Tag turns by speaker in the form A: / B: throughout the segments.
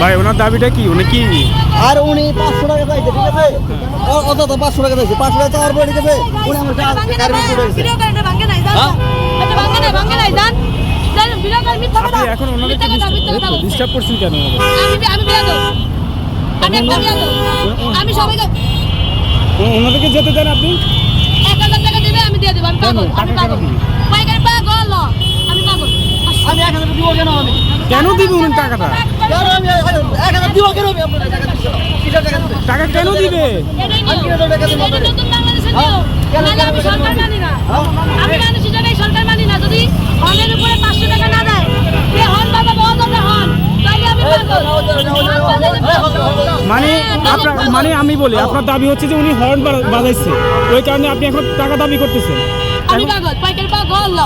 A: ভাই ওনার দাবিটা কি? উনি কি
B: আর উনি 500 টাকা চাইছে, ঠিক আছে? অযথা 500 টাকা চাইছে, 500 টাকা চাওয়ার পরে ঠিক আছে উনি আমার
C: ভিডিও করে ভাঙে নাই জান, এটা ভাঙে নাই জান, জান ভিডিও করে মিথ্যা কথা।
A: আপনি এখন ওনাদেরকে ডিস্টার্ব করছেন কেন?
C: আমি বিয়াদ, আমি একটা বিয়াদ, আমি সবাইকে
A: ওনাদেরকে যেতে দেন। আপনি
C: 1000 টাকা দিবে, আমি দিয়ে দেব। আমি পাগল পাইকারি পাগল, আমি পাগল।
B: আমি 1000 দিব কেন? আমি
A: কেন দিবে উনি টাকাটা?
B: কেন আমি 1000 দিব কেন? আমি আপনাদের টাকা দিচ্ছি না। কিসের টাকা দিবেন?
A: টাকা কেন দিবে?
C: এটাই নিয়ম, এটা নতুন বাংলাদেশের নিয়ম। নাহলে আমি সরকার মানি না, আমি মানুষ হিসেবে সরকার মানি না। যদি হনের উপরে 500 টাকা না দেয়, সে হন বাবা বহুত হবে হন, তাইলে আমি পাগল।
A: মানে আমি বলি আপনার দাবি হচ্ছে যে উনি হর্ন বাজাইছে, ওই কারণে আপনি এখন টাকা দাবি করতেছেন।
C: আমি পাগল, পাইকারি পাগল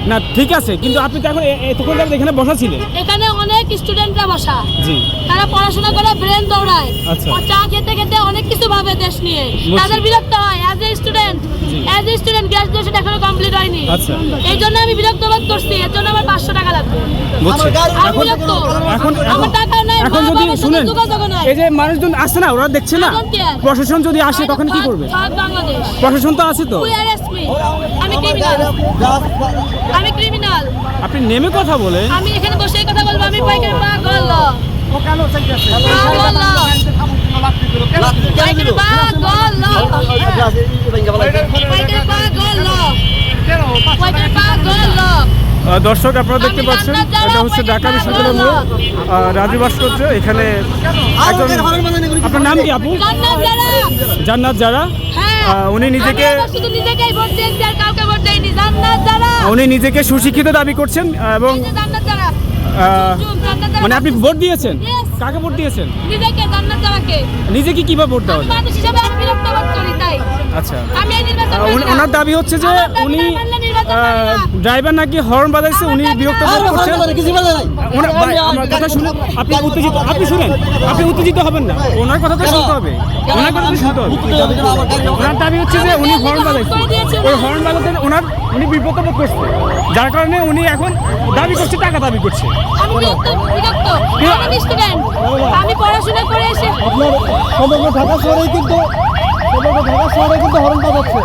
A: না ঠিক আছে, কিন্তু আপনি তো এখন এতক্ষণ ধরে এখানে বসা ছিলেন।
C: এখানে অনেক স্টুডেন্টরা বসা,
A: জি,
C: তারা পড়াশোনা করে ব্রেন দৌড়ায়,
A: আচ্ছা।
C: ও চা খেতে খেতে অনেক কিছু ভাবে দেশ নিয়ে, তাদের বিরক্ত হয়। অ্যাজ এ স্টুডেন্ট গ্রাজুয়েশন এখনো কমপ্লিট হয়নি,
A: আচ্ছা।
C: এই জন্য আমি বিরক্ত বোধ করছি। এর জন্য আমার 500 টাকা লাগবে।
A: বুঝছি।
C: আমি বিরক্ত, আমার টাকা নাই,
A: এখন
C: মা
A: যদি
C: বাবার সাথে
A: শুনেন,
C: যোগাযোগ নাই।
A: এই যে মানুষজন আসছে না, ওরা দেখছে না,
C: এখন কি?
A: প্রশাসন যদি আসে তখন কি করবে?
C: সব বাংলাদেশ,
A: প্রশাসন তো আছে তো।
C: Who arrest me? আমি ক্রিমিনাল, আমি ক্রিমিনাল।
A: আপনি নেমে কথা বলে।
C: আমি এখানে বসে কথা বলবো, আমি পাইকারি পাগল,
B: ও কেন চাইতেছে?
C: পাগল, পাইকারি পাগল, পাইকারি পাগল, পাইকারি পাগল।
A: দর্শক আপনারা দেখতে পাচ্ছেন, এটা হচ্ছে ঢাকা বিশ্ববিদ্যালয়ের মোড়, রাজু ভাস্কর্য। এখানে একজন, আপনার নাম কি আপু?
C: জান্নাত যারা,
A: জান্নাত যারা,
C: হ্যাঁ,
A: উনি নিজেকে,
C: আমি শুধু নিজেকেই ভোট দিয়েছি, আর কাউকে ভোট দেইনি। জান্নাত যারা,
A: উনি নিজেকে সুশিক্ষিত দাবি করছেন এবং
C: এই যে জান্নাত যারা, জান্নাত যারা,
A: মানে আপনি ভোট দিয়েছেন?
C: Yes.
A: কাকে ভোট দিয়েছেন?
C: নিজেকে, জান্নাত যারাকে।
A: নিজে কিভাবে ভোট দেওয়া
C: আমি
A: যায়?
C: মানুষ হিসেবে আমি বিরক্ত বোধ করি, তাই
A: আচ্ছা,
C: আমি এই নির্বাচন মানি না।
A: ওনার দাবি হচ্ছে যে
C: আমার দাবি
A: উনি
C: না মানলে নির্বাচন মানি না।
A: ড্রাইভার নাকি হর্ন বাজাইছে, উনি বিরক্ত বোধ করছেন।
B: কিছু বলে নাই।
A: ভাই, আমার কথা শুনুন, আপনি উত্তেজিত, আপনি শুনেন, আপনি উত্তেজিত হবেন না, ওনার কথা তো শুনতে হবে, ওনার কথা তো শুনতে হবে। ওনার দাবি হচ্ছে যে উনি হর্ন বাজাইছে, ওই হর্ন বাজাতে উনি বিব্রত বোধ করছে, যার কারণে উনি এখন দাবি করছে, টাকা দাবি করছে।
C: আমি বিরক্ত, আমি স্টুডেন্ট, আমি পড়াশোনা করে এসে
B: আপনার সমগ্র ঢাকা শহরেই কিন্তু হরণ বাজাচ্ছে।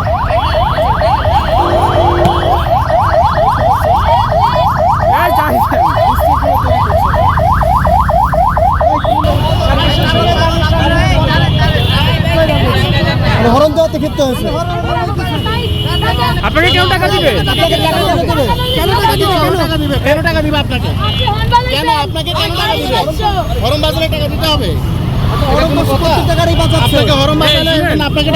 A: এই যাই,
B: হরণ দেওয়াতে ক্ষিপ্ত হয়েছে।
A: আপনাকে কেন টাকা দিবে?
D: কেন টাকা দিবে আপনাকে? কেন আপনাকে কেন টাকা দিবে? হরম বাজারে টাকা দিতে হবে?
B: হরণ প্রত্যেক জায়গায় বাজাচ্ছে।
D: আপনাকে হরম বাজারে আপনাকে